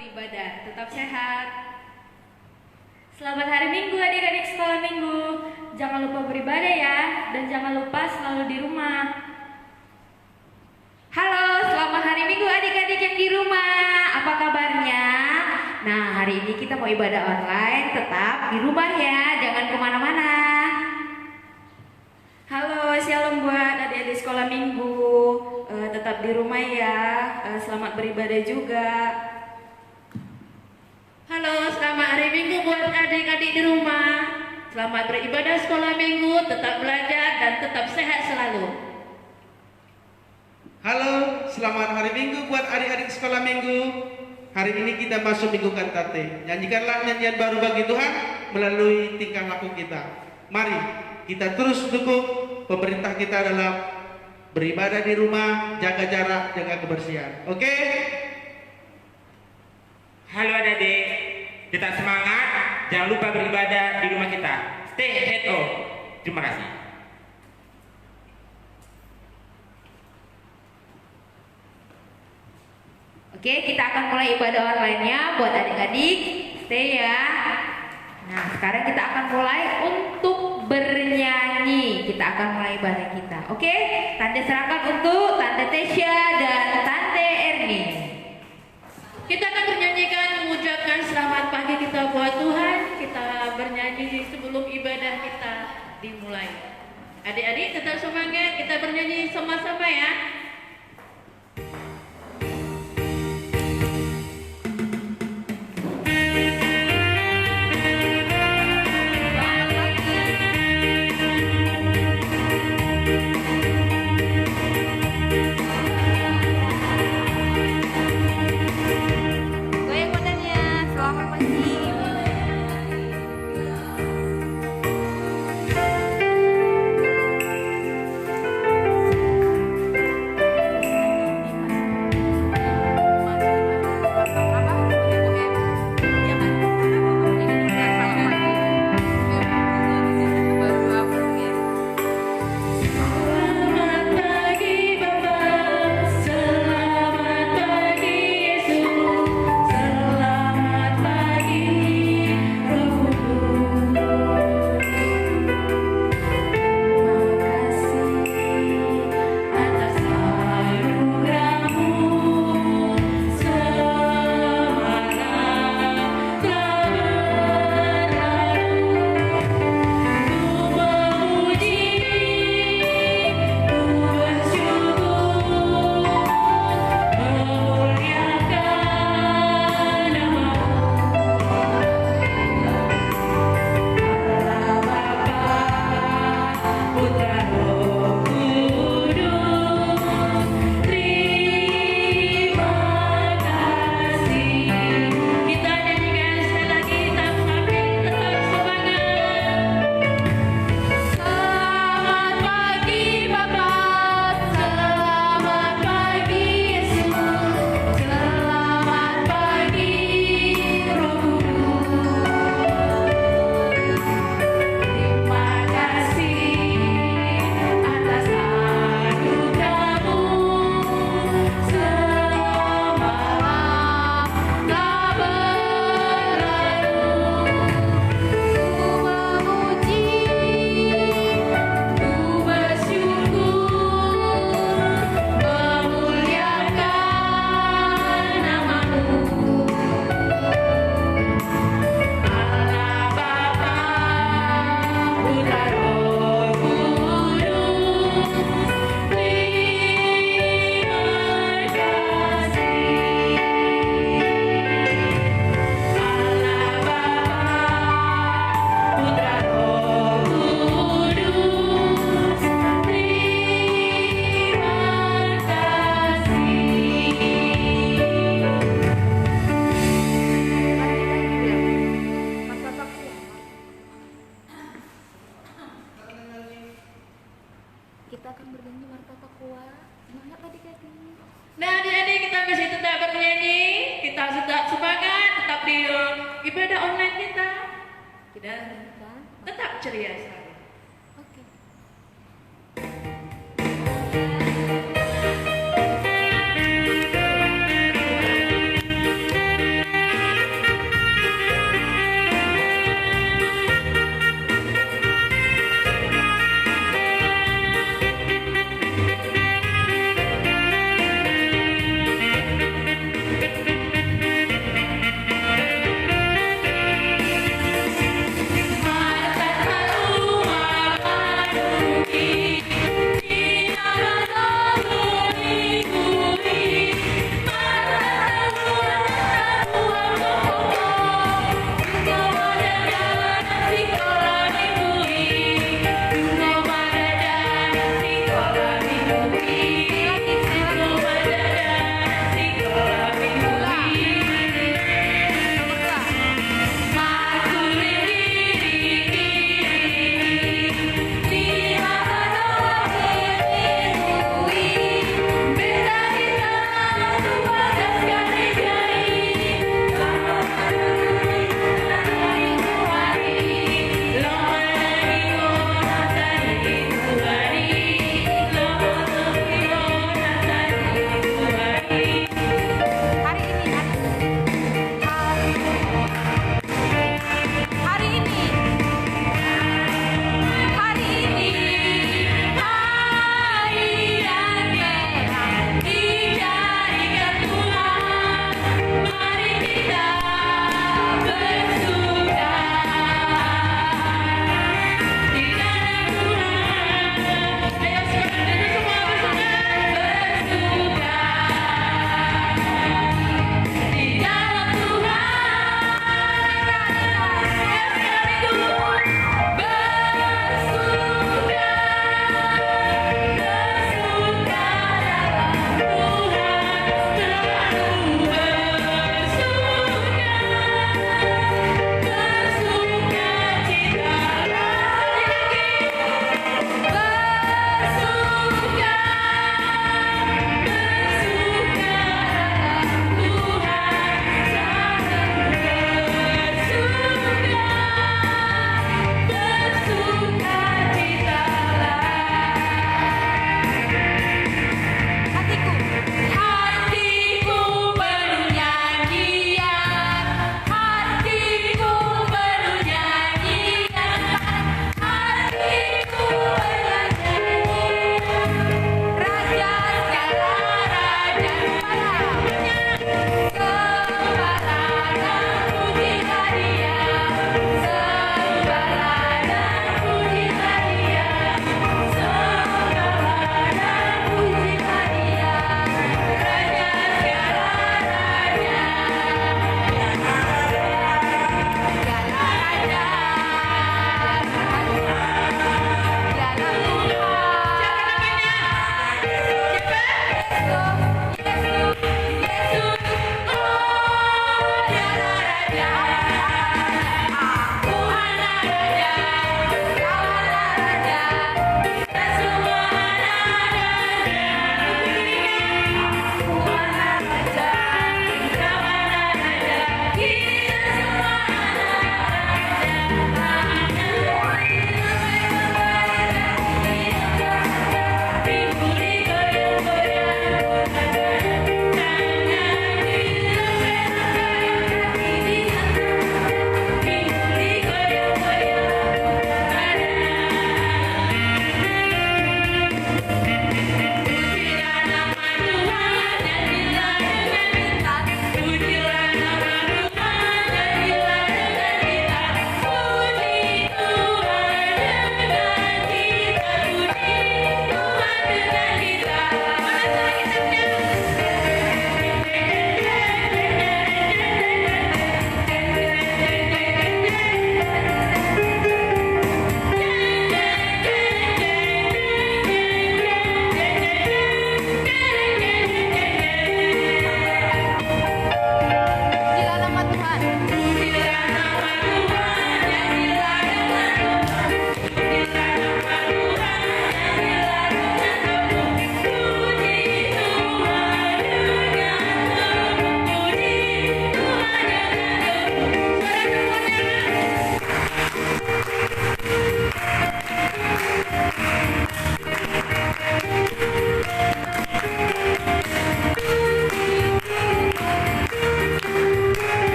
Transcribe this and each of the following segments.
beribadah. Tetap sehat. Selamat hari Minggu adik-adik sekolah minggu. Jangan lupa beribadah ya, dan jangan lupa selalu di rumah. Halo, selamat hari Minggu adik-adik yang di rumah. Apa kabarnya? Nah, hari ini kita mau ibadah online. Tetap di rumah ya, jangan kemana-mana. Halo, shalom buat adik-adik sekolah minggu. Tetap di rumah ya. Selamat beribadah juga. Halo, selamat hari Minggu buat adik-adik di rumah. Selamat beribadah sekolah minggu, tetap belajar dan tetap sehat selalu. Halo, selamat hari Minggu buat adik-adik sekolah minggu. Hari ini kita masuk minggu kantate. Nyanyikanlah nyanyian baru bagi Tuhan melalui tingkah laku kita. Mari kita terus dukung pemerintah kita dalam beribadah di rumah, jaga jarak, jaga kebersihan. Oke? Halo adik-adik, tetap semangat, jangan lupa beribadah di rumah kita. Stay at home. Terima kasih. Oke, kita akan mulai ibadah online-nya buat adik-adik. Stay ya. Nah, sekarang kita akan mulai untuk bernyanyi. Kita akan mulai ibadah kita. Oke, Tante serahkan untuk Tante Tesya dan Tante Erni. Kita akan bernyanyikan mengucapkan selamat pagi kita buat Tuhan. Kita bernyanyi sebelum ibadah kita dimulai. Adik-adik tetap semangat, kita bernyanyi sama-sama ya. Kita akan bernyanyi Marta Takwa. Semangat adik-adik. Nah adik-adik kita masih tetap bernyanyi. Kita tetap semangat, tetap di ibadah online kita. Kita tetap ceria selalu. Oke.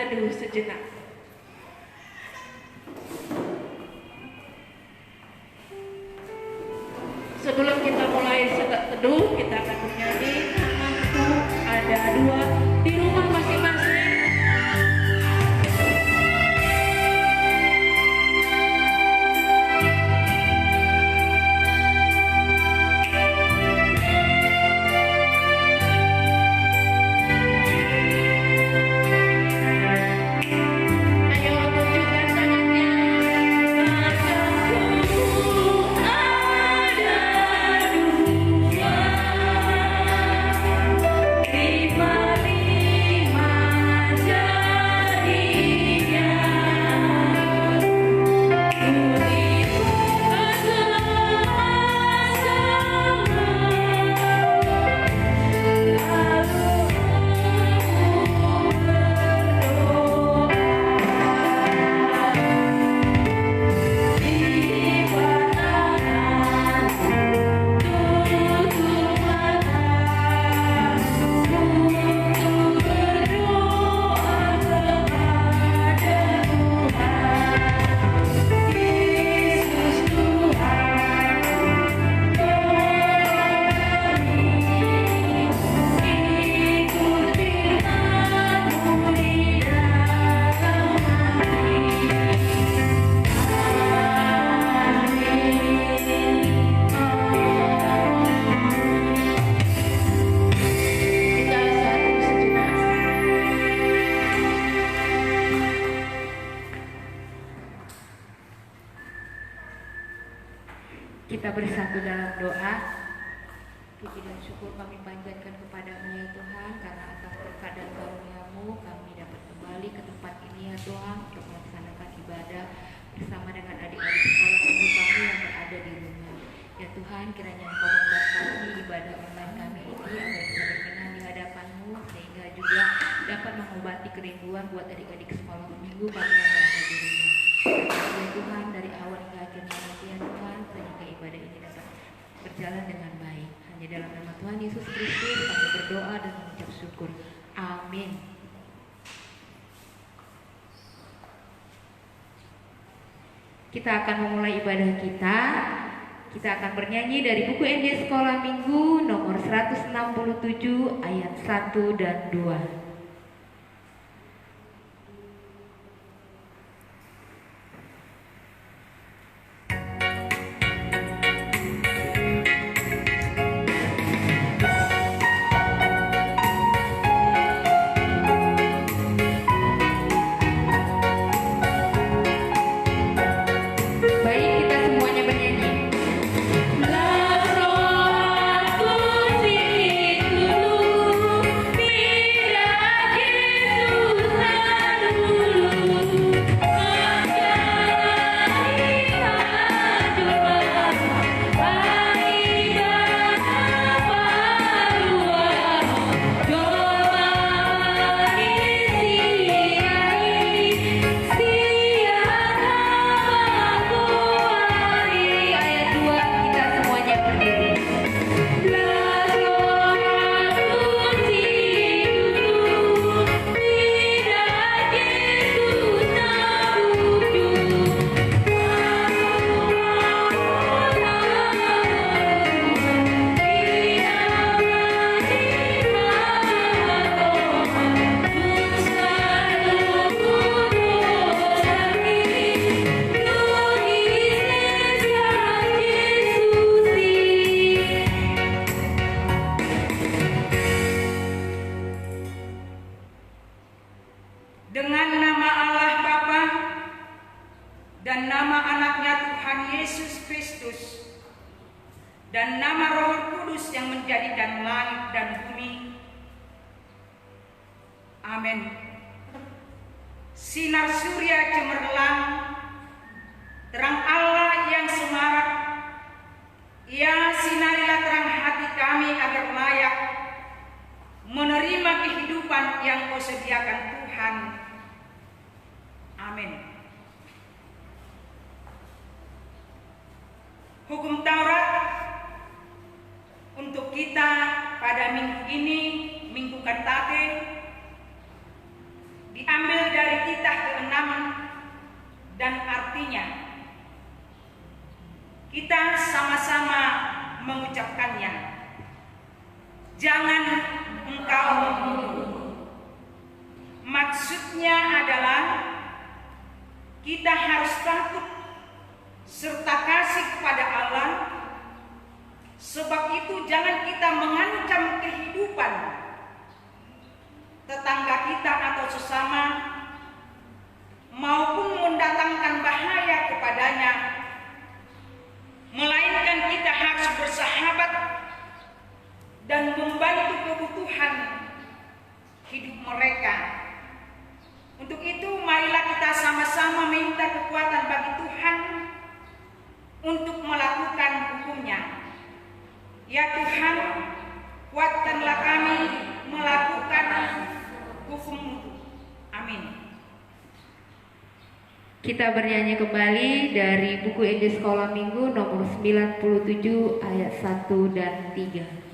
teduh sejenak. Sebelum kita mulai teduh, kita akan bernyanyi Namaku ada dua di rumah masing-masing. Ayo tunjukkan tangannya. Kita satu sejenak. Kita bersatu dalam doa. Puji dan syukur kami panjatkan kepadamu ya Tuhan, karena atas berkat dan karunia-Mu kami dapat kembali ke tempat ini ya Tuhan untuk melaksanakan ibadah bersama dengan adik-adik sekolah minggu kami yang berada di rumah. Ya Tuhan, kiranya Engkau memberkati ibadah online kami ini agar bisa berkenan di hadapan-Mu, sehingga juga dapat mengobati kerinduan buat adik-adik sekolah minggu kami yang berada di rumah. Ya Tuhan, dari awal hingga akhirnya nanti ya Tuhan, sehingga ibadah ini dapat berjalan dengan baik. Hanya dalam nama Tuhan Yesus Kristus kami berdoa dan mengucap syukur. Amin. Kita akan memulai ibadah kita. Kita akan bernyanyi dari buku ND Sekolah Minggu nomor 167 ayat 1 dan 2. Baik, kita semuanya bernyanyi. Ayat 2 kita semuanya berdiri. Dengan nama Allah Bapa dan nama anaknya Tuhan Yesus Kristus dan nama Roh Kudus yang menjadikan langit dan bumi. Amin. Sinar surya cemerlang, terang Allah yang semarak, ya sinarilah terang hati kami agar layak menerima kehidupan yang Kau sediakan Tuhan. Amin. Hukum Taurat untuk kita pada minggu ini, Minggu Kantate, diambil dari dan artinya. Kita sama-sama mengucapkannya. Jangan engkau membunuh. Maksudnya adalah kita harus takut serta kasih kepada Allah. Sebab itu jangan kita mengancam kehidupan tetangga kita atau sesama maupun mendatangkan bahaya kepadanya, melainkan kita harus bersahabat dan membantu kebutuhan hidup mereka. Untuk itu marilah kita sama-sama minta kekuatan bagi Tuhan untuk melakukan hukum-Nya. Ya Tuhan, kuatkanlah kami melakukan hukum-Mu. Amin. Kita bernyanyi kembali dari buku Injil Sekolah Minggu nomor 97 ayat 1 dan 3.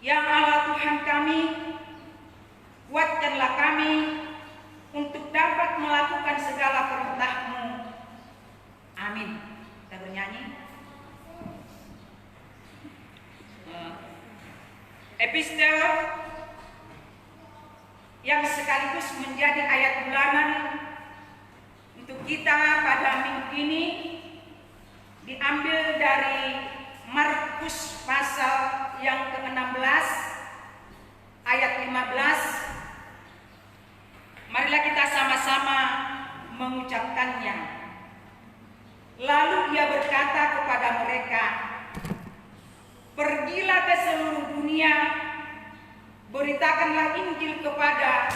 Ya Allah Tuhan kami, kuatkanlah kami untuk dapat melakukan segala perintah-Mu. Amin. Kita bernyanyi. Epistel yang sekaligus menjadi ayat bulanan untuk kita pada minggu ini diambil dari Markus pasal yang ke-16 ayat 15. Marilah kita sama-sama mengucapkannya. Lalu ia berkata kepada mereka, "Pergilah ke seluruh dunia, beritakanlah Injil kepada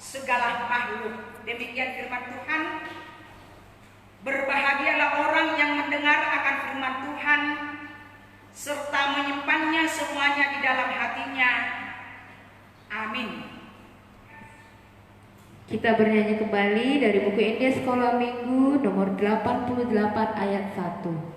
segala makhluk." Demikian firman Tuhan. Berbahagialah orang yang mendengar akan firman Tuhan serta menyimpannya semuanya di dalam hatinya. Amin. Kita bernyanyi kembali dari buku Injil Sekolah Minggu nomor 88 ayat 1.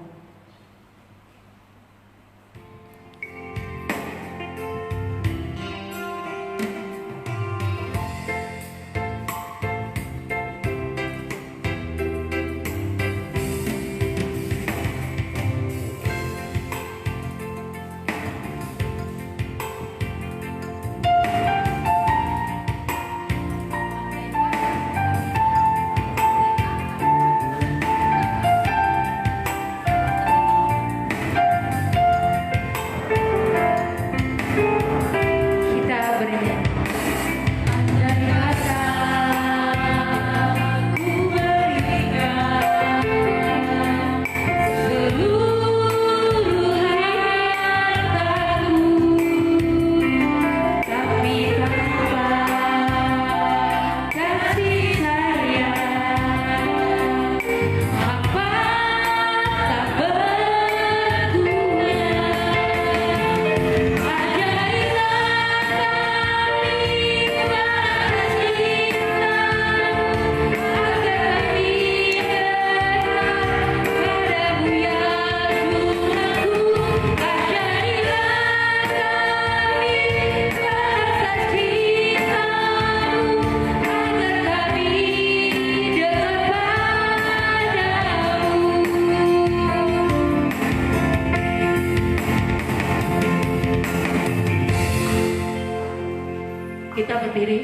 berdiri.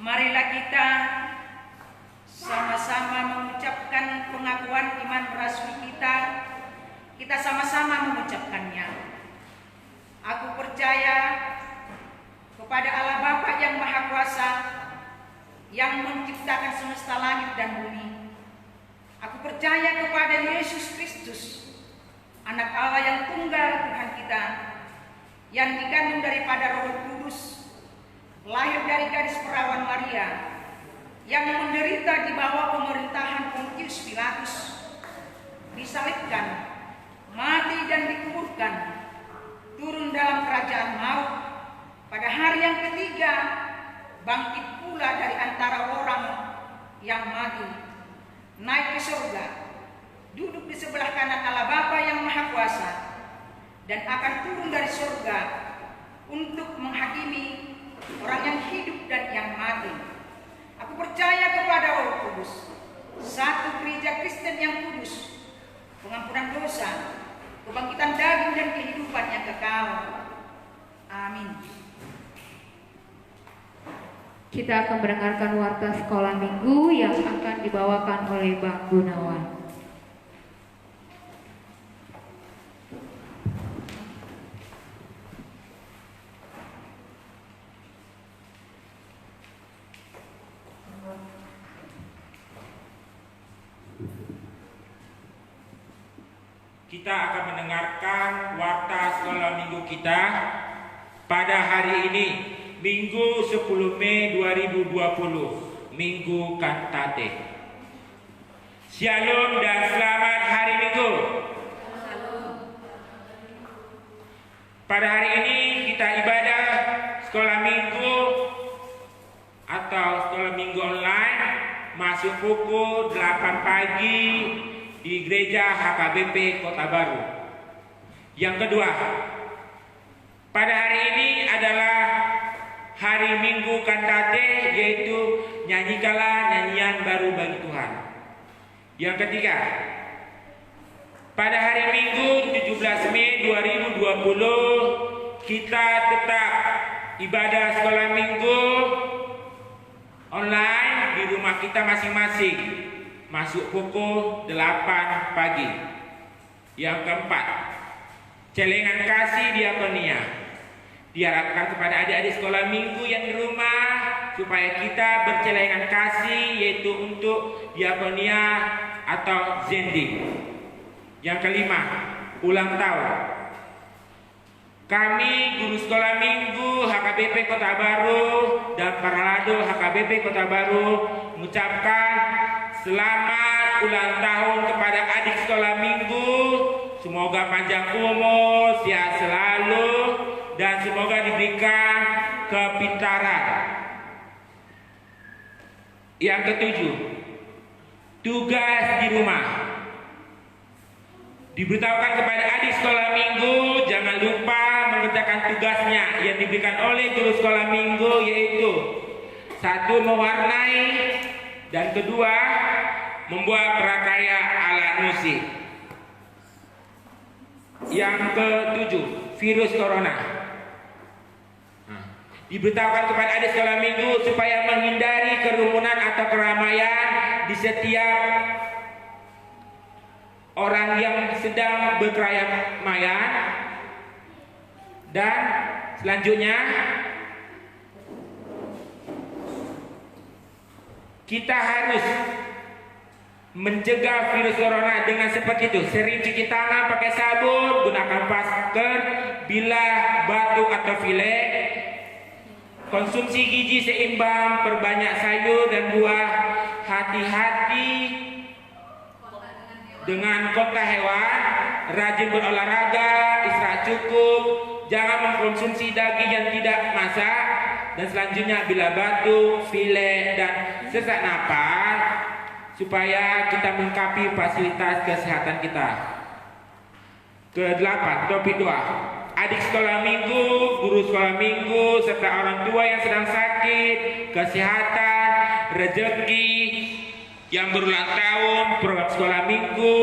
Marilah kita sama-sama mengucapkan pengakuan iman rasmi kita. Kita sama-sama mengucapkannya. Aku percaya kepada Allah Bapa yang Maha Kuasa, yang menciptakan semesta langit dan bumi. Aku percaya kepada Yesus Kristus, Anak Allah yang tunggal Tuhan kita, yang dikandung daripada Roh Kudus, lahir dari gadis perawan Maria, yang menderita di bawah pemerintahan Pontius Pilatus, disalibkan, mati dan dikuburkan, turun dalam kerajaan maut, pada hari yang ketiga bangkit pula dari antara orang yang mati, naik ke surga, duduk di sebelah kanan Allah Bapa yang Maha Kuasa, dan akan turun dari surga untuk menghakimi orang yang hidup dan yang mati. Aku percaya kepada Roh Kudus, satu gereja Kristen yang kudus, pengampunan dosa, kebangkitan daging dan kehidupan yang kekal. Amin. Kita akan mendengarkan warta sekolah minggu yang akan dibawakan oleh Bang Gunawan. Kita akan mendengarkan warta sekolah minggu kita pada hari ini, Minggu 10 Mei 2020, Minggu Kantate. Shalom dan selamat hari Minggu. Pada hari ini kita ibadah sekolah minggu atau sekolah minggu online masuk pukul 8 pagi di Gereja HKBP Kota Baru. Yang kedua, pada hari ini adalah hari Minggu Kantate, yaitu nyanyikanlah nyanyian baru bagi Tuhan. Yang ketiga, pada hari Minggu 17 Mei 2020 kita tetap ibadah sekolah minggu online di rumah kita masing-masing, masuk pukul 8 pagi. Yang keempat, celengan kasih diakonia diharapkan kepada adik-adik sekolah minggu yang di rumah supaya kita bercelengan kasih, yaitu untuk diakonia atau zendi. Yang kelima, ulang tahun. Kami guru sekolah minggu HKBP Kota Baru dan Paralado HKBP Kota Baru mengucapkan selamat ulang tahun kepada adik sekolah minggu. Semoga panjang umur, sehat selalu, dan semoga diberikan kepintaran. Yang ketujuh, tugas di rumah. Diberitahukan kepada adik sekolah minggu jangan lupa mengerjakan tugasnya yang diberikan oleh guru sekolah minggu, yaitu satu, mewarnai, dan kedua, membuat prakarya alat musik. Yang ketujuh, virus corona. Diberitahukan kepada adik sekolah minggu supaya menghindari kerumunan atau keramaian di setiap orang yang sedang berkeramaian. Dan selanjutnya, kita harus mencegah virus corona dengan seperti itu: sering cuci tangan pakai sabun, gunakan masker bila batuk atau pilek, konsumsi gizi seimbang, perbanyak sayur dan buah, hati-hati dengan kontak hewan, rajin berolahraga, istirahat cukup, jangan mengkonsumsi daging yang tidak masak, dan selanjutnya bila batuk, pilek, dan sesak napas, supaya kita melengkapi fasilitas kesehatan kita. Kedelapan, topik 2. Adik sekolah minggu, guru sekolah minggu, serta orang tua yang sedang sakit, kesehatan, rezeki, yang berulang tahun, program sekolah minggu,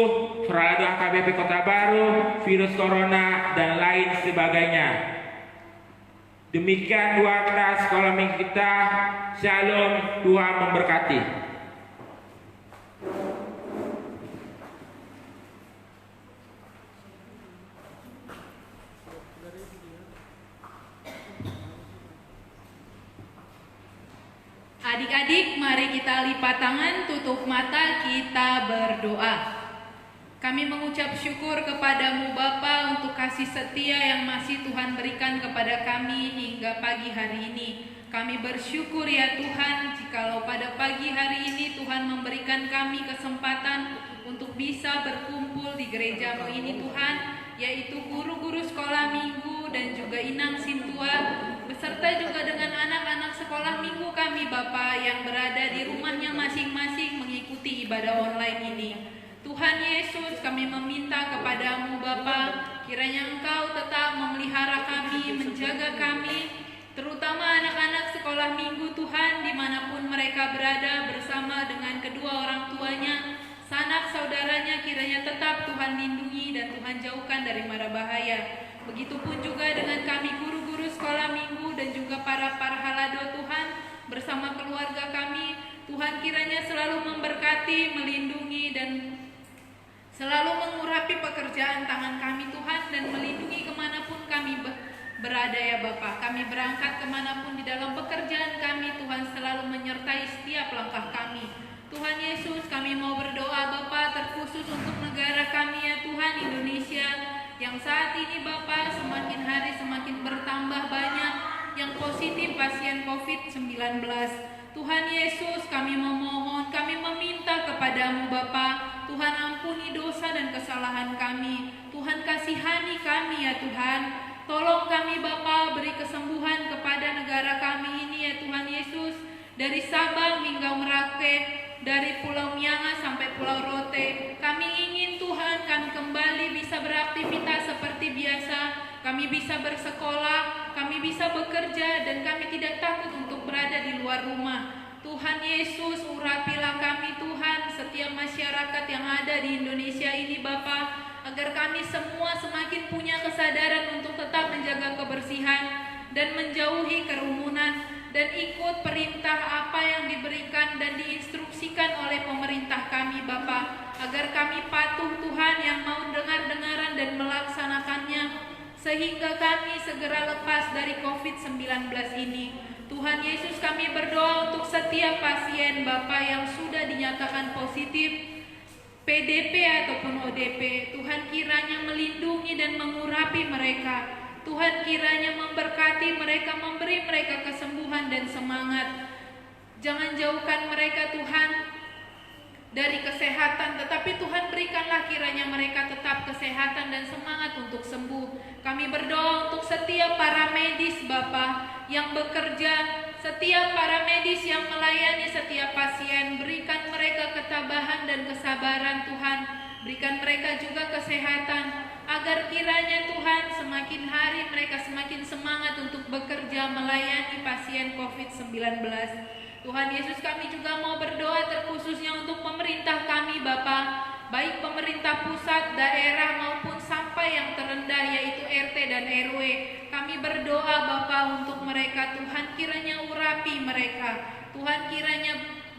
Paralado HKBP Kota Baru, virus corona, dan lain sebagainya. Demikian warta sekolah minggu kita. Shalom, Tuhan memberkati. Adik-adik, mari kita lipat tangan, tutup mata, kita berdoa. Kami mengucap syukur kepadamu Bapa untuk kasih setia yang masih Tuhan berikan kepada kami hingga pagi hari ini. Kami bersyukur ya Tuhan, jikalau pada pagi hari ini Tuhan memberikan kami kesempatan untuk bisa berkumpul di gereja-Mu ini Tuhan, yaitu guru-guru sekolah minggu dan juga Inang Sintua, beserta juga dengan anak-anak sekolah minggu kami Bapa yang berada di rumahnya masing-masing mengikuti ibadah online ini. Tuhan Yesus, kami meminta kepadamu Bapa, kiranya Engkau tetap memelihara kami, menjaga kami, terutama anak-anak sekolah minggu Tuhan, dimanapun mereka berada bersama dengan kedua orang tuanya, sanak saudaranya, kiranya tetap Tuhan lindungi dan Tuhan jauhkan dari mara bahaya. Begitupun juga dengan kami guru-guru sekolah minggu dan juga para halado Tuhan, bersama keluarga kami, Tuhan kiranya selalu memberkati, melindungi dan selalu mengurapi pekerjaan tangan kami Tuhan, dan melindungi kemanapun kami berada ya Bapa. Kami berangkat kemanapun di dalam pekerjaan kami, Tuhan selalu menyertai setiap langkah kami. Tuhan Yesus, kami mau berdoa Bapa, terkhusus untuk negara kami ya Tuhan, Indonesia, yang saat ini Bapa semakin hari semakin bertambah banyak yang positif pasien COVID-19. Tuhan Yesus, kami memohon, kami meminta kepadamu Bapa, Tuhan ampuni dosa dan kesalahan kami. Tuhan kasihani kami ya Tuhan. Tolong kami Bapa, beri kesembuhan kepada negara kami ini ya Tuhan Yesus. Dari Sabang hingga Merauke, dari Pulau Mianga sampai Pulau Rote, kami ingin Tuhan kami kembali bisa beraktivitas seperti biasa. Kami bisa bersekolah, kami bisa bekerja, dan kami tidak takut untuk berada di luar rumah. Tuhan Yesus, urapilah kami Tuhan, setiap masyarakat yang ada di Indonesia ini Bapa, agar kami semua semakin punya kesadaran untuk tetap menjaga kebersihan dan menjauhi kerumunan, dan ikut perintah apa yang diberikan dan diinstruksikan oleh pemerintah kami Bapa, agar kami patuh Tuhan yang mau dengar-dengaran dan melaksanakannya, sehingga kami segera lepas dari COVID-19 ini. Tuhan Yesus, kami berdoa untuk setiap pasien Bapa yang sudah dinyatakan positif PDP ataupun ODP. Tuhan kiranya melindungi dan mengurapi mereka. Tuhan kiranya memberkati mereka, memberi mereka kesembuhan dan semangat. Jangan jauhkan mereka Tuhan dari kesehatan, tetapi Tuhan berikanlah kiranya mereka tetap kesehatan dan semangat untuk sembuh. Kami berdoa untuk setiap para medis Bapa yang bekerja, setiap para medis yang melayani setiap pasien, berikan mereka ketabahan dan kesabaran Tuhan. Berikan mereka juga kesehatan, agar kiranya Tuhan semakin hari mereka semakin semangat untuk bekerja melayani pasien COVID-19. Tuhan Yesus, kami juga mau berdoa terkhususnya untuk pemerintah kami Bapa, baik pemerintah pusat, daerah maupun sampai yang terendah yaitu RT dan RW. Kami berdoa Bapa untuk mereka, Tuhan kiranya urapi mereka. Tuhan kiranya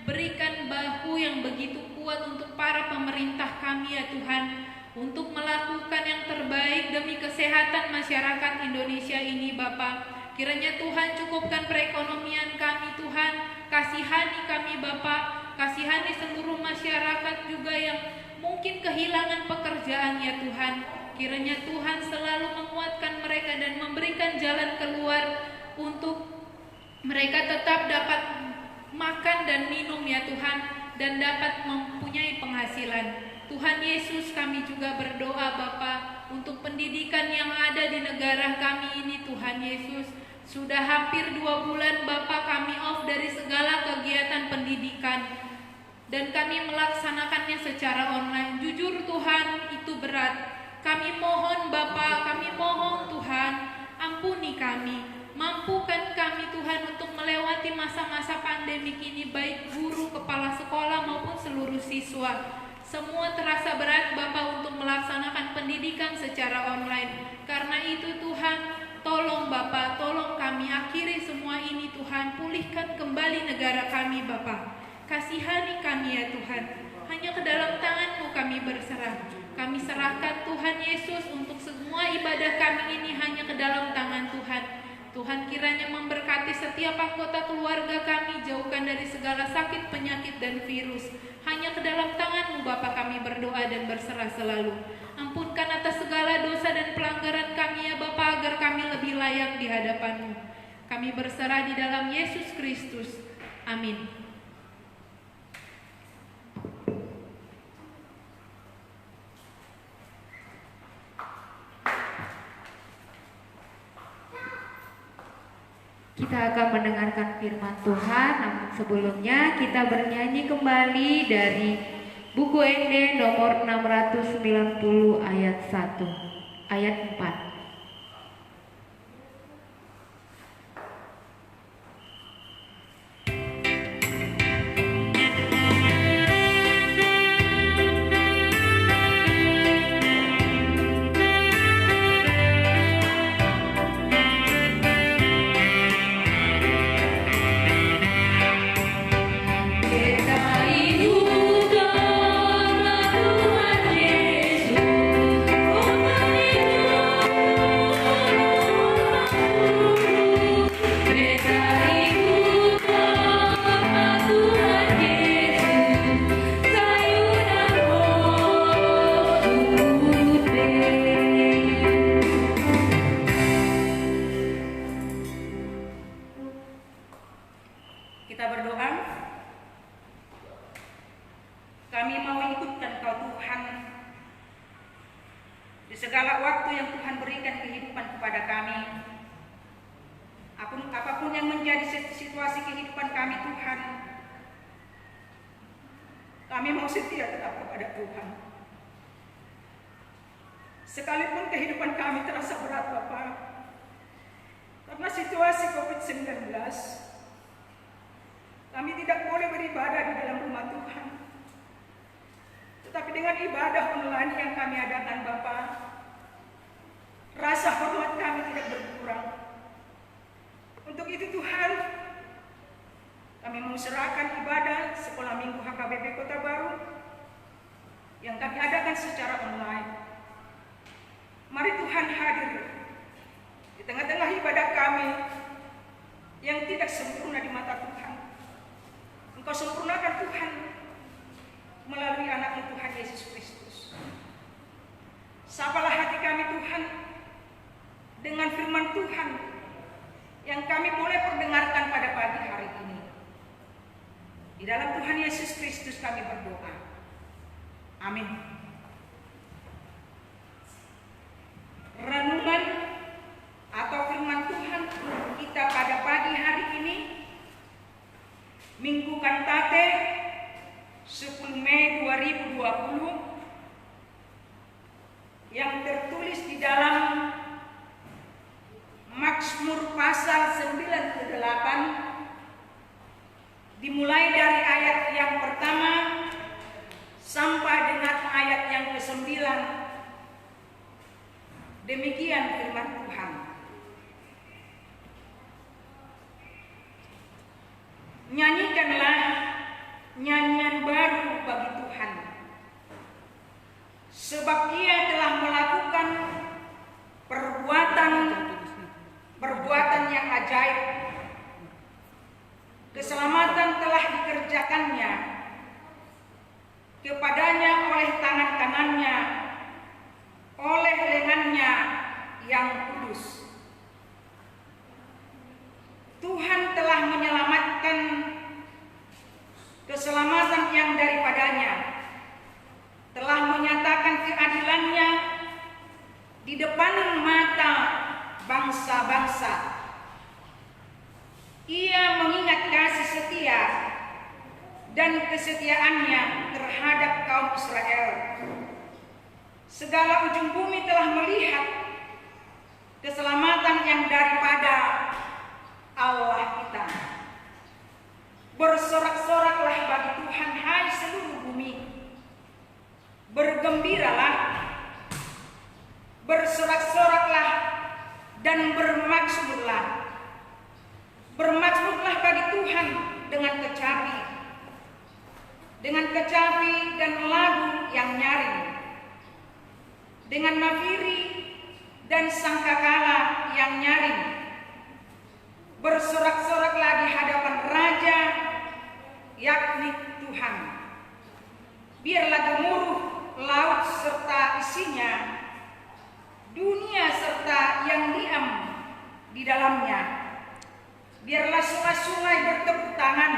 berikan bahu yang begitu kuat untuk para pemerintah kami ya Tuhan, untuk melakukan yang terbaik demi kesehatan masyarakat Indonesia ini Bapa. Kiranya Tuhan cukupkan perekonomian kami Tuhan, kasihani kami Bapa, kasihani seluruh masyarakat juga yang mungkin kehilangan pekerjaan ya Tuhan. Kiranya Tuhan selalu menguatkan mereka dan memberikan jalan keluar untuk mereka tetap dapat makan dan minum ya Tuhan, dan dapat mempunyai penghasilan. Tuhan Yesus, kami juga berdoa Bapa untuk pendidikan yang ada di negara kami ini Tuhan Yesus. Sudah hampir 2 bulan Bapa kami off dari segala kegiatan pendidikan, dan kami melaksanakannya secara online. Jujur Tuhan, itu berat. Kami mohon Bapa, kami mohon Tuhan, ampuni kami, mampukan kami Tuhan untuk melewati masa-masa pandemik ini, baik guru, kepala sekolah maupun seluruh siswa. Semua terasa berat Bapa untuk melaksanakan pendidikan secara online. Karena itu Tuhan, Tolong Bapa, tolong kami akhiri semua ini Tuhan. Pulihkan kembali negara kami Bapa. Kasihani kami ya Tuhan. Hanya ke dalam tangan-Mu kami berserah. Kami serahkan Tuhan Yesus untuk semua ibadah kami ini hanya ke dalam tangan Tuhan. Tuhan kiranya memberkati setiap anggota keluarga kami, jauhkan dari segala sakit, penyakit, dan virus. Hanya ke dalam tangan-Mu Bapa kami berdoa dan berserah selalu. Ampunkan atas segala dosa dan pelanggaran kami ya Bapa, agar kami lebih layak di hadapan-Mu. Kami berserah di dalam Yesus Kristus. Amin. Kita akan mendengarkan firman Tuhan, namun sebelumnya kita bernyanyi kembali dari buku ND nomor 690 ayat 1, ayat 4. Kita berdoa. Kami mau ikutkan Kau Tuhan di segala waktu yang Tuhan berikan kehidupan kepada kami. Apapun yang menjadi situasi kehidupan kami Tuhan, kami mau setia tetap kepada Tuhan. Sekalipun kehidupan kami terasa berat Bapak, karena situasi COVID-19, kami tidak boleh beribadah di dalam rumah Tuhan. Tetapi dengan ibadah online yang kami adakan Bapa, rasa hormat kami tidak berkurang. Untuk itu Tuhan, kami mau serahkan ibadah sekolah minggu HKBP Kota Baru yang kami adakan secara online. Mari Tuhan hadir di tengah-tengah ibadah kami yang tidak sempurna di mata Tuhan. Engkau sempurnakan Tuhan melalui anak-Mu Tuhan Yesus Kristus. Sapalah hati kami Tuhan dengan firman Tuhan yang kami boleh perdengarkan pada pagi hari ini. Di dalam Tuhan Yesus Kristus kami berdoa. Amin. Renungan atau firman Tuhan kita pada pagi hari ini, Minggu Kantate 10 Mei 2020, yang tertulis di dalam Mazmur pasal 98, dimulai dari ayat yang pertama sampai dengan ayat yang ke-9. Demikian firman Tuhan. Nyanyikanlah nyanyian baru bagi Tuhan, sebab Ia telah melakukan perbuatan yang ajaib. Keselamatan telah dikerjakannya kepadanya oleh tangan kanannya, oleh lengannya yang kudus. Tuhan telah menyelamatkan keselamatan yang daripadanya, telah menyatakan keadilannya di depan mata bangsa-bangsa. Ia mengingat kasih setia dan kesetiaannya terhadap kaum Israel. Segala ujung bumi telah melihat keselamatan yang daripada Allah kita. Bersorak-soraklah bagi Tuhan, hai seluruh bumi. Bergembiralah, bersorak-soraklah dan bermakmurlah. Bermakmurlah bagi Tuhan dengan kecapi dan lagu yang nyaring, dengan nafiri dan sangkakala yang nyaring. Bersorak-soraklah di hadapan Raja, yakni Tuhan. Biarlah gemuruh laut serta isinya, dunia serta yang diam di dalamnya. Biarlah sungai-sungai bertepuk tangan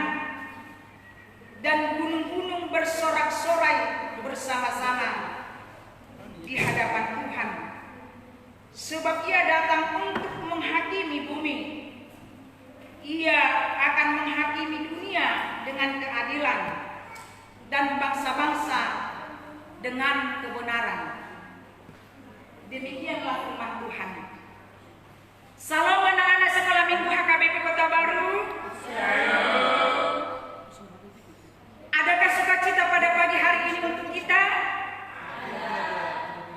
dan gunung-gunung bersorak-sorai bersama-sama di hadapan Tuhan. Sebab Ia datang untuk menghakimi bumi. Ia akan menghakimi dunia dengan keadilan dan bangsa-bangsa dengan kebenaran. Demikianlah firman Tuhan. Salam anak-anak sekolah minggu HKBP Kota Baru. Adakah sukacita pada pagi hari ini untuk kita?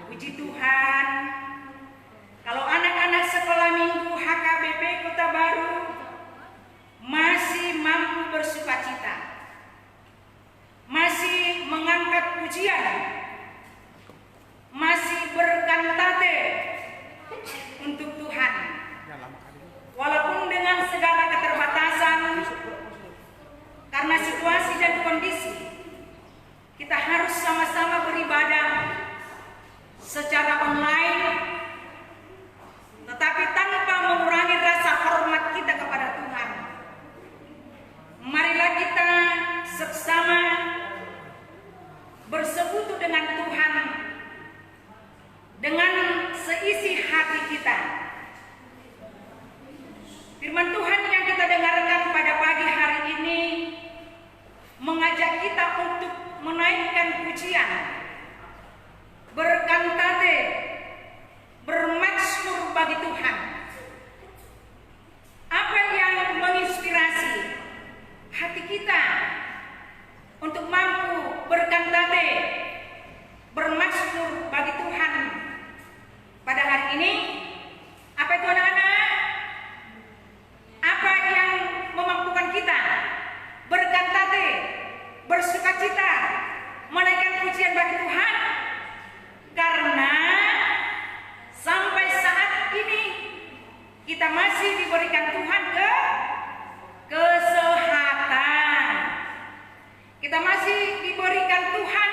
Puji Tuhan. Kalau anak-anak sekolah minggu HKBP Kota Baru masih mampu bersukacita, masih mengangkat pujian, masih berkantate untuk Tuhan, walaupun dengan segala keterbatasan karena situasi dan kondisi, kita harus sama-sama beribadah secara online, tetapi tanpa mengurangi rasa hormat kita kepada Tuhan. Marilah kita seksama bersekutu dengan Tuhan dengan seisi hati kita. Firman Tuhan yang kita dengarkan pada pagi hari ini mengajak kita untuk menaikkan pujian, berkantate, bermaksur bagi Tuhan. Apa yang menginspirasi hati kita untuk mampu berkantate, bermaksur bagi Tuhan pada hari ini? Apa itu anak-anak? Apa yang memampukan kita berkantate, bersukacita, menaikkan pujian bagi Tuhan? Karena sampai saat ini kita masih diberikan Tuhan kesehatan. Kita masih diberikan Tuhan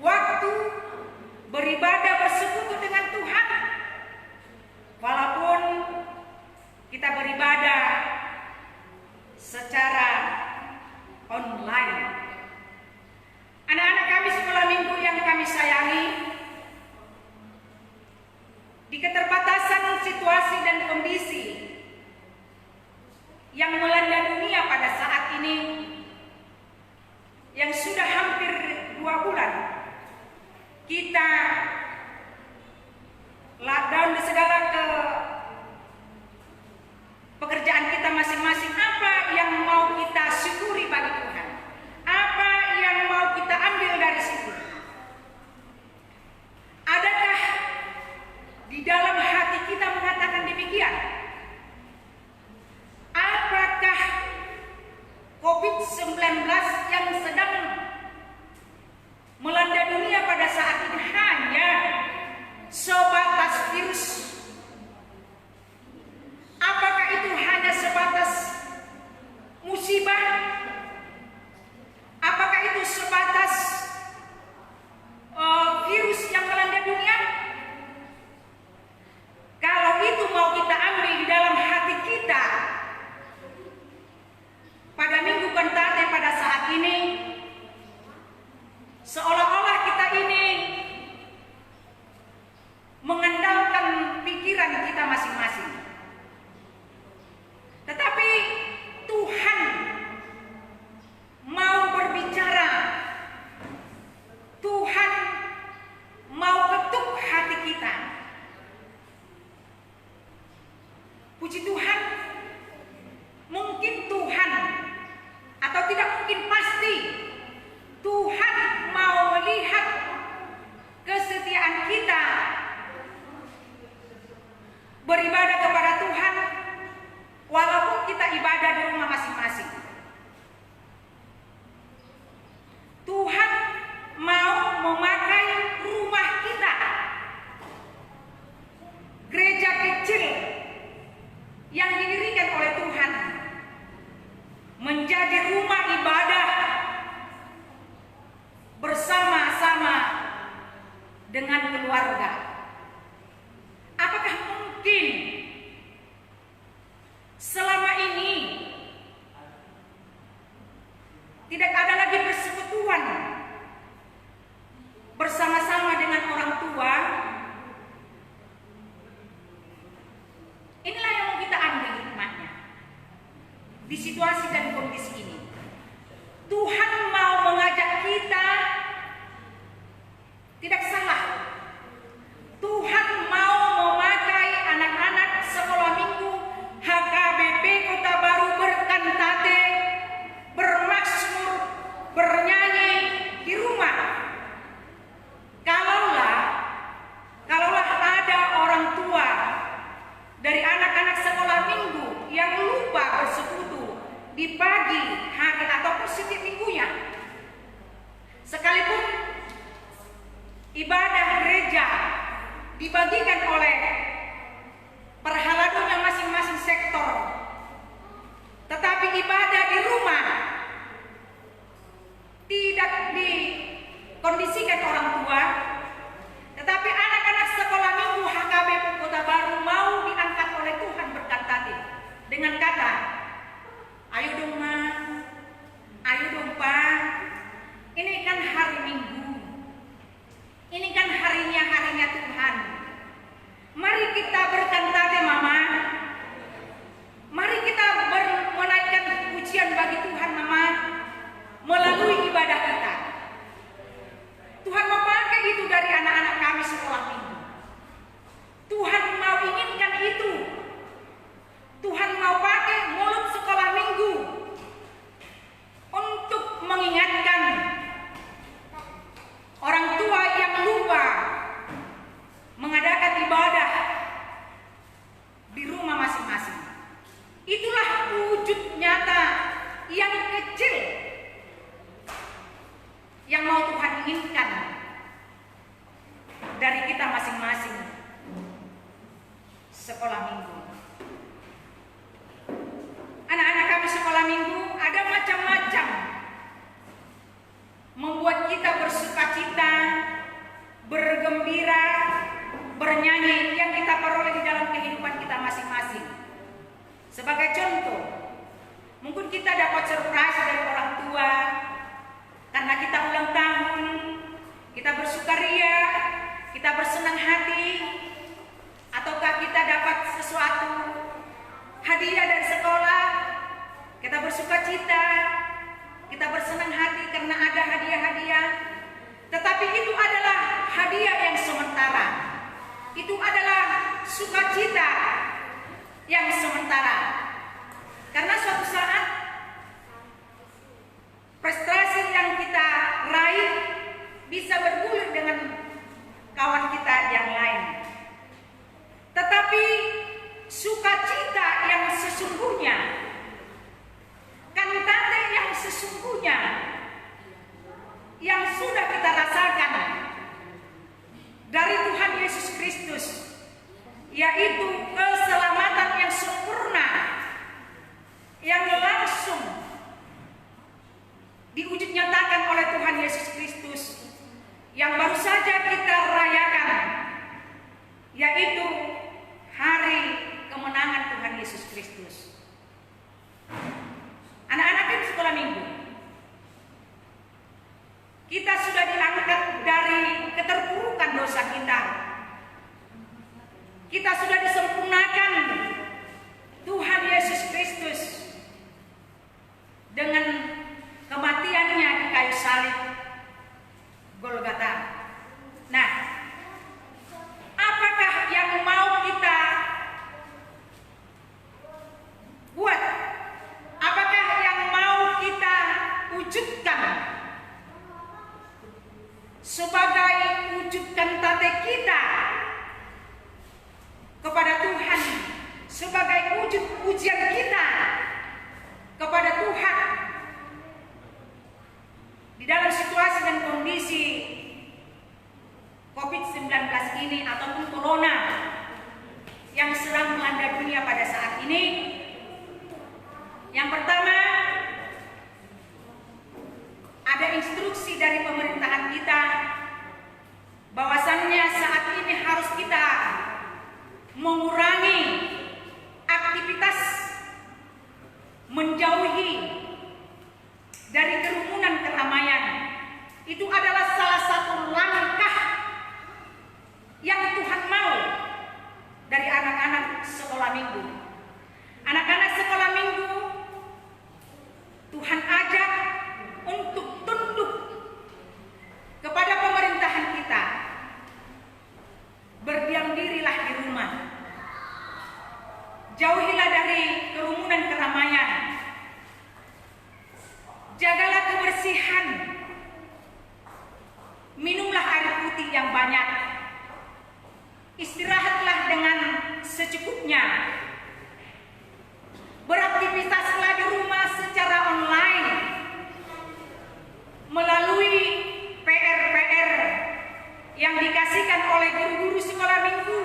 waktu beribadah, bersekutu dengan Tuhan, walaupun kita beribadah secara online. Anak-anak kami sekolah minggu yang kami sayangi, di keterbatasan situasi dan kondisi yang melanda dunia pada saat ini, yang sudah hampir 2 bulan kita lockdown di segala pekerjaan kita masing-masing. Apa yang mau kita syukuri bagi Tuhan? Apa yang mau kita ambil dari situ? Adakah di dalam hati kita mengatakan demikian? Apakah COVID-19 yang sedang melanda dunia pada saat ini hanya sebatas virus? Apakah itu hanya sebatas musibah? Apakah itu sebatas virus yang melanda dunia? Kalau itu mau kita ambil di dalam hati kita pada minggu kantate pada saat ini, seolah-olah kita ini mengandalkan pikiran kita masing-masing. Tetapi Tuhan mau berbicara, Tuhan mau ketuk hati kita. Puji Tuhan, mungkin Tuhan, atau tidak mungkin, pasti Tuhan mau dibagikan oleh perhaladunya masing-masing sektor. Tetapi ibadah di rumah tidak dikondisikan orang tua, tetapi anak-anak sekolah minggu HKB Kota Baru mau diangkat oleh Tuhan berkat tadi dengan kata, ayo dong ma, ayo dong pak, ini kan hari Minggu, ini kan harinya Tuhan. Mari kita berkantate mama, mari kita menaikkan pujian bagi Tuhan mama melalui ibadah kita. Tuhan mau pakai itu dari anak-anak kami sekolah minggu. Tuhan mau inginkan itu. Tuhan mau pakai mulut sekolah minggu untuk mengingatkan orang tua yang lupa mengadakan ibadah di rumah masing-masing. Itulah wujud nyata yang kecil yang mau Tuhan inginkan dari kita masing-masing sekolah minggu. Anak-anak kami sekolah minggu ada macam-macam membuat kita bersukacita, bergembira, bernyanyi yang kita peroleh di dalam kehidupan kita masing-masing. Sebagai contoh, mungkin kita dapat surprise dari orang tua karena kita ulang tahun, kita bersukaria, kita bersenang hati, ataukah kita dapat sesuatu hadiah dari sekolah, kita bersukacita, kita bersenang hati karena ada hadiah-hadiah. Tetapi itu adalah hadiah yang sementara. Itu adalah sukacita yang sementara. Karena suatu saat prestasi yang kita raih bisa bergulir dengan kawan kita yang lain. Tetapi sukacita yang sesungguhnya, kantate yang sesungguhnya yang sudah kita rasakan dari Tuhan Yesus Kristus, yaitu keselamatan yang sempurna yang langsung diwujud nyatakan oleh Tuhan Yesus Kristus yang baru saja kita rayakan, yaitu hari kemenangan Tuhan Yesus Kristus. Anak-anak di sekolah minggu, kita sudah diangkat dari keterpurukan dosa kita. Kita sudah disempurnakan Tuhan Yesus Kristus dengan kematiannya di kayu salib Golgota. Nah, apakah yang mau kita buat? Apakah yang mau kita wujudkan sebagai wujud kantate kita kepada Tuhan, sebagai wujud pujian kita kepada Tuhan di dalam situasi dan kondisi COVID-19 ini ataupun corona yang sedang melanda dunia pada saat ini? Yang pertama, ada instruksi dari pemerintahan kita bahwasannya saat ini harus kita mengurangi aktivitas, menjauhi dari kerumunan keramaian. Itu adalah salah satu langkah yang Tuhan mau dari anak-anak sekolah minggu. Anak-anak sekolah minggu, Tuhan ajak untuk tunduk kepada pemerintahan kita. Berdiam dirilah di rumah. Jauhilah dari kerumunan keramaian. Jagalah kebersihan. Minumlah air putih yang banyak. Istirahatlah dengan secukupnya. Beraktivitaslah di rumah secara online melalui PR-PR yang dikasihkan oleh guru-guru sekolah minggu.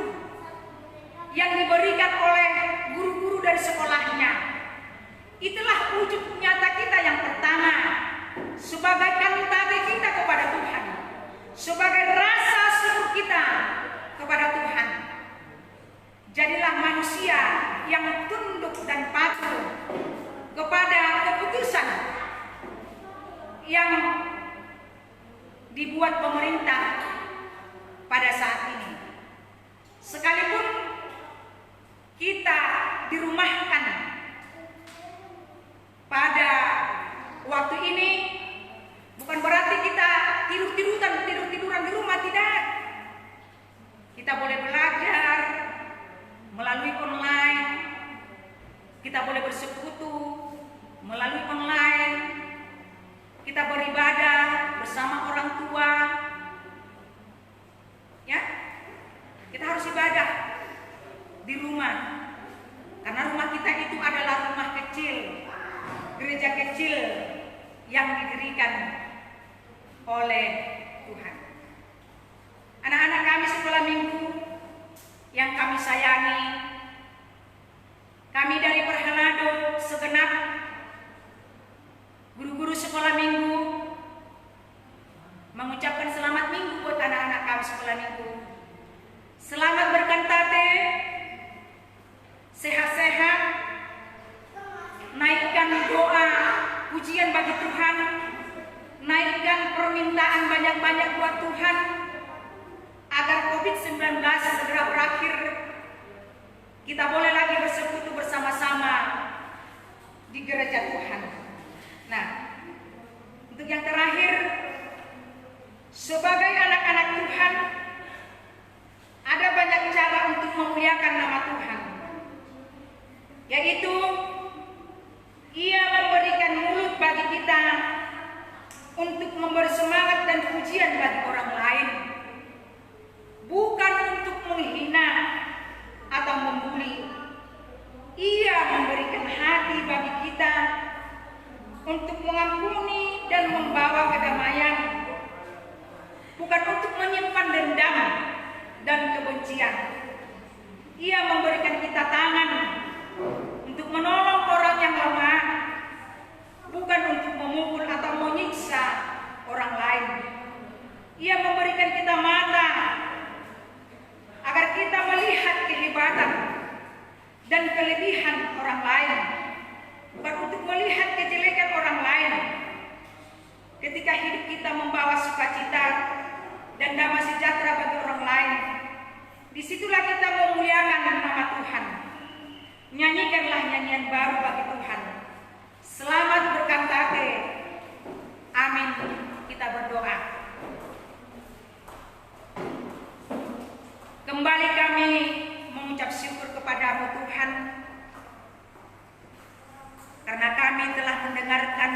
yang diberikan oleh guru-guru dari sekolahnya. Itulah wujud nyata kita yang pertama sebagai kantate kita kepada Tuhan, sebagai rasa syukur kita kepada Tuhan. Jadilah manusia yang tunduk dan patuh kepada keputusan yang dibuat pemerintah pada saat ini. Sekalipun kita dirumahkan pada waktu ini, bukan berarti kita tidur-tiduran di rumah, tidak. Kita boleh belajar melalui online, kita boleh bersekutu melalui online, kita beribadah bersama orang tua. Ya, kita harus ibadah di rumah, karena rumah kita itu adalah rumah kecil, gereja kecil yang didirikan oleh Tuhan. Anak-anak kami sekolah minggu yang kami sayangi, kami dari Perhelado segenap guru-guru sekolah minggu mengucapkan selamat minggu buat anak-anak kami sekolah minggu. Selamat berkantate, sehat-sehat, naikkan doa, pujian bagi Tuhan, naikkan permintaan banyak-banyak buat Tuhan, agar COVID-19 segera berakhir, kita boleh lagi bersekutu bersama-sama di gereja Tuhan. Nah, untuk yang terakhir, sebagai anak-anak Tuhan, ada banyak cara untuk memuliakan nama Tuhan, yaitu Ia memberikan mulut bagi kita untuk memberi semangat dan pujian bagi orang lain, bukan untuk menghina atau membuli. Ia memberikan hati bagi kita untuk mengampuni dan membawa kedamaian, bukan untuk menyimpan dendam dan kebencian. Ia memberikan kita tangan untuk menolong orang yang lemah, bukan untuk memukul atau menyiksa orang lain. Ia memberikan kita mata agar kita melihat kehebatan dan kelebihan orang lain, bukan untuk melihat kejelekan orang lain. Ketika hidup kita membawa sukacita dan damai sejahtera bagi orang lain, disitulah kita memuliakan nama Tuhan. Nyanyikanlah nyanyian baru bagi Tuhan. Selamat berkantate. Amin. Kita berdoa. Kembali kami mengucap syukur kepadamu Tuhan, karena kami telah mendengarkan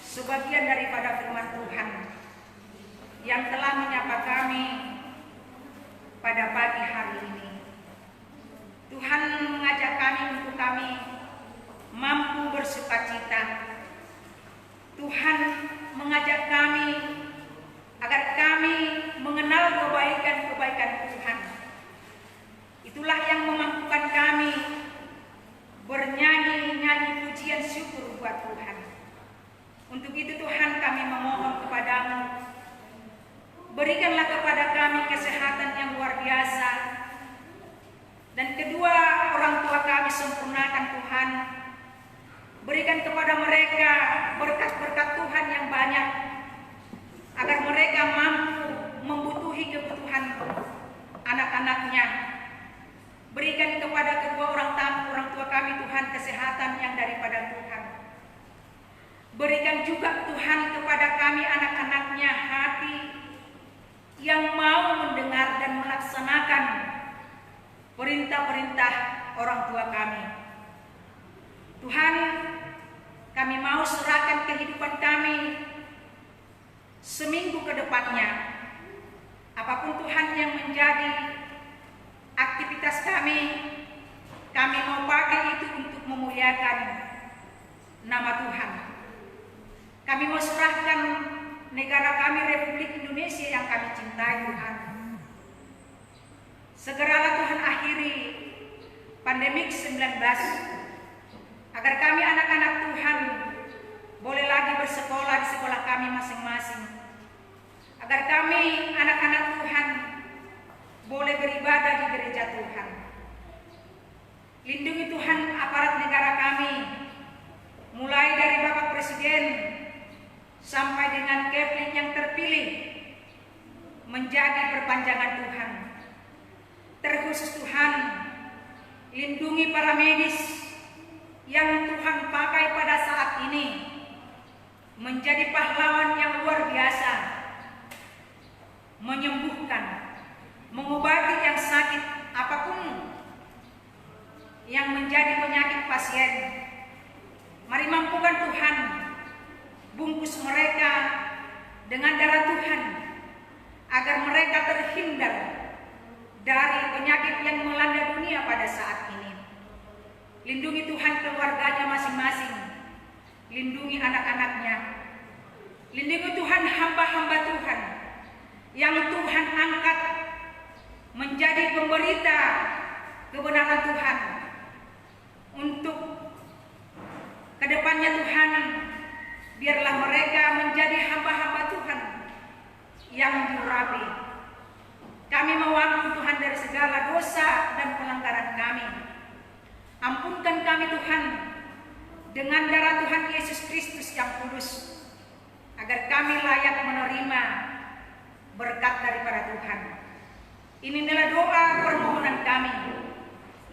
sebagian daripada firman Tuhan yang telah menyapa kami pada pagi hari ini. Tuhan mengajak kami untuk kami mampu bersukacita. Tuhan mengajak kami agar kami mengenal kebaikan-kebaikan Tuhan. Itulah yang memampukan kami bernyanyi-nyanyi pujian syukur buat Tuhan. Untuk itu Tuhan, kami memohon kepadamu, berikanlah kepada kami kesehatan yang luar biasa, dan kedua orang tua kami sempurnakan Tuhan. Berikan kepada mereka berkat-berkat Tuhan yang banyak, agar mereka mampu membutuhi kebutuhan anak-anaknya. Berikan kepada kedua orang tua kami Tuhan kesehatan yang daripada Tuhan. Berikan juga Tuhan kepada kami anak-anaknya hati yang mau mendengar dan melaksanakan perintah-perintah orang tua kami. Tuhan, kami mau serahkan kehidupan kami seminggu ke depannya. Apapun Tuhan yang menjadi aktivitas kami mau pakai itu untuk memuliakan nama Tuhan. Kami mau serahkan negara kami, Republik Indonesia yang kami cintai Tuhan. Segeralah Tuhan akhiri pandemik 19 agar kami anak-anak Tuhan boleh lagi bersekolah di sekolah kami masing-masing. Agar kami anak-anak Tuhan boleh beribadah di gereja Tuhan. Lindungi Tuhan aparat negara kami, mulai dari Bapak Presiden sampai dengan Kepling yang terpilih menjadi perpanjangan Tuhan. Terkhusus Tuhan, lindungi para medis yang Tuhan pakai pada saat ini menjadi pahlawan yang luar biasa, menyembuhkan, mengobati yang sakit apapun yang menjadi penyakit pasien. Mari mampukan Tuhan, bungkus mereka dengan darah Tuhan agar mereka terhindar dari penyakit yang melanda dunia pada saat ini. Lindungi Tuhan keluarganya masing-masing, lindungi anak-anaknya, lindungi Tuhan hamba-hamba Tuhan yang Tuhan angkat menjadi pemberita kebenaran Tuhan. Untuk kedepannya Tuhan, biarlah mereka menjadi hamba-hamba Tuhan yang diurapi. Kami mohon Tuhan dari segala dosa dan pelanggaran kami. Ampunkan kami Tuhan dengan darah Tuhan Yesus Kristus yang kudus, agar kami layak menerima berkat daripada Tuhan. Ini adalah doa permohonan kami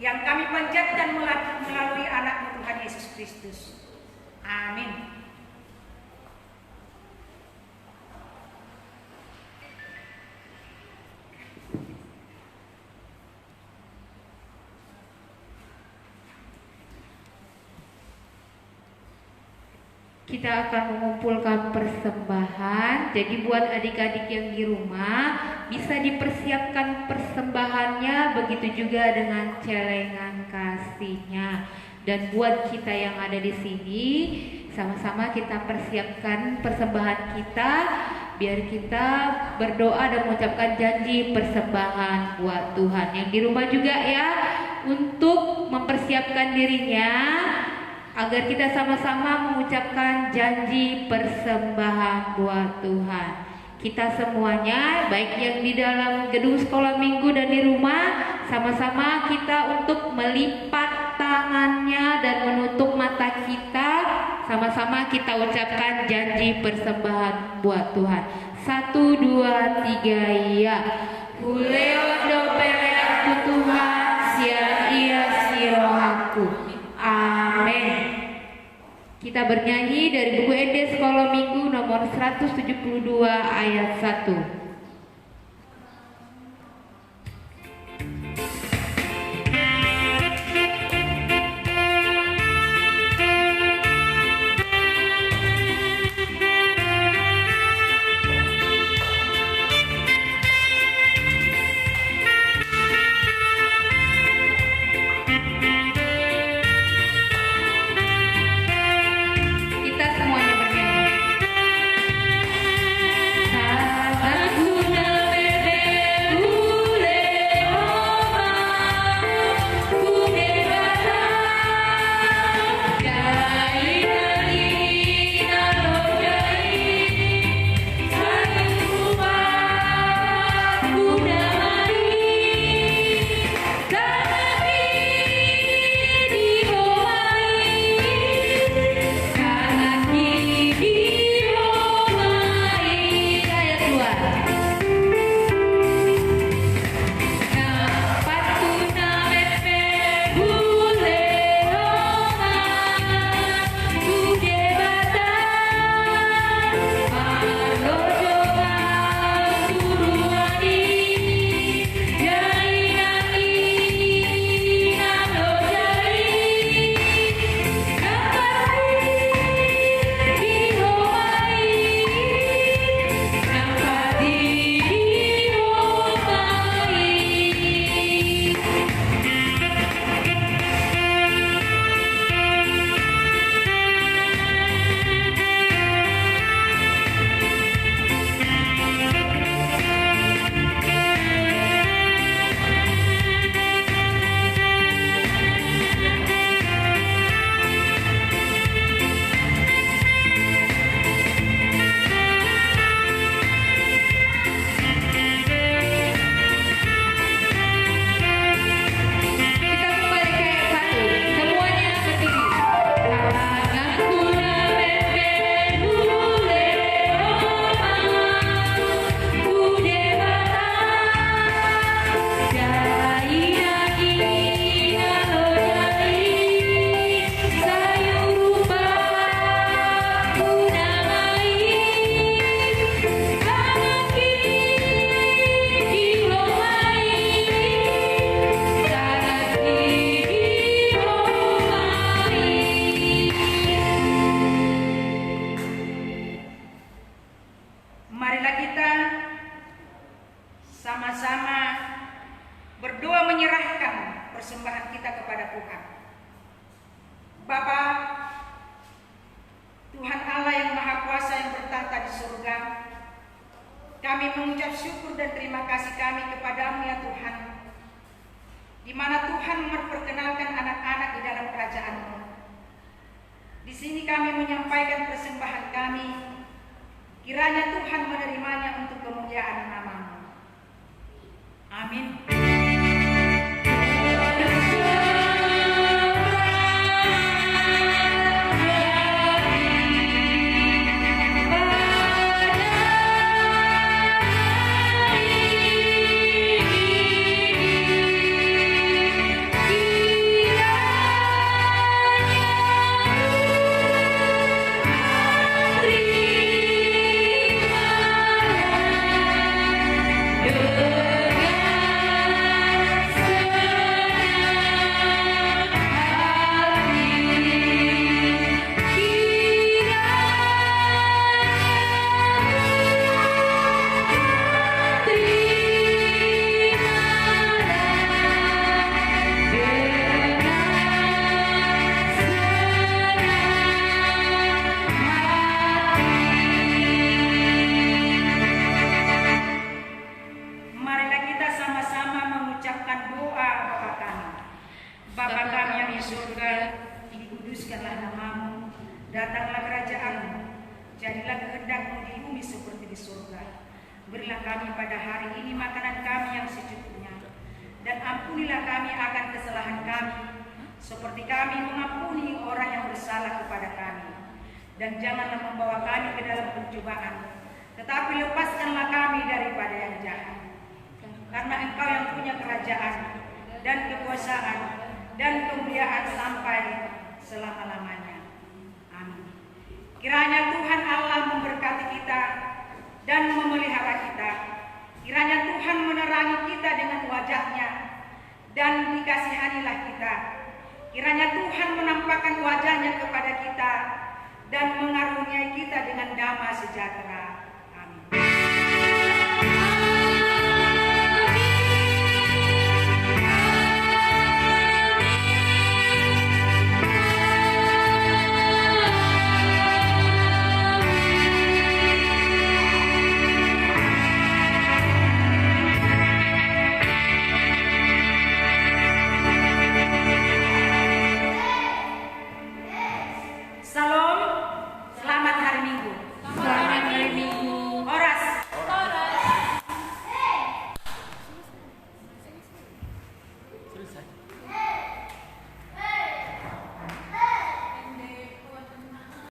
yang kami panjatkan melalui anak Tuhan Yesus Kristus. Amin. Kita akan mengumpulkan persembahan. Jadi buat adik-adik yang di rumah bisa dipersiapkan persembahannya, begitu juga dengan celengan kasihnya. Dan buat kita yang ada di sini, sama-sama kita persiapkan persembahan kita, biar kita berdoa dan mengucapkan janji persembahan buat Tuhan. Yang di rumah juga ya, untuk mempersiapkan dirinya agar kita sama-sama mengucapkan janji persembahan buat Tuhan. Kita semuanya, baik yang di dalam gedung sekolah minggu dan di rumah, sama-sama kita untuk melipat tangannya dan menutup mata kita. Sama-sama kita ucapkan janji persembahan buat Tuhan. 1, 2, 3, ya. Huleo dopele aku Tuhan, sia ia sirohaku. Amin. Kita bernyanyi dari buku ED Sekolah Minggu nomor 172 ayat 1. Kita semuanya bernyanyi. Sahabatku Marilah kita sama-sama berdoa menyerahkan persembahan kita kepada Tuhan. Bapa, Tuhan Allah yang Maha Kuasa yang bertahta di surga, kami mengucap syukur dan terima kasih kami kepadamu ya Tuhan, di mana Tuhan memperkenalkan anak-anak di dalam kerajaan-Mu. Di sini kami menyampaikan persembahan kami, kiranya Tuhan menerimanya untuk kemuliaan nama-Mu. Amin. Marilah kita sama-sama mengucapkan doa Bapa kami. Bapa kami yang di surga, dikuduskanlah nama-Mu, datanglah kerajaan-Mu, jadilah kehendak-Mu di bumi seperti di surga. Berilah kami pada hari ini makanan kami yang secukupnya, dan ampunilah kami akan kesalahan kami, seperti kami mengampuni orang yang bersalah kepada kami. Dan janganlah membawa kami ke dalam pencobaan, tetapi lepaskanlah kami daripada yang jahat. Karena Engkau yang punya kerajaan dan kekuasaan dan kemuliaan sampai selama-lamanya. Amin. Kiranya Tuhan Allah memberkati kita dan memelihara kita. Kiranya Tuhan menerangi kita dengan wajah-Nya dan dikasihanilah kita. Kiranya Tuhan menampakkan wajah-Nya kepada kita dan mengaruniai kita dengan damai sejahtera.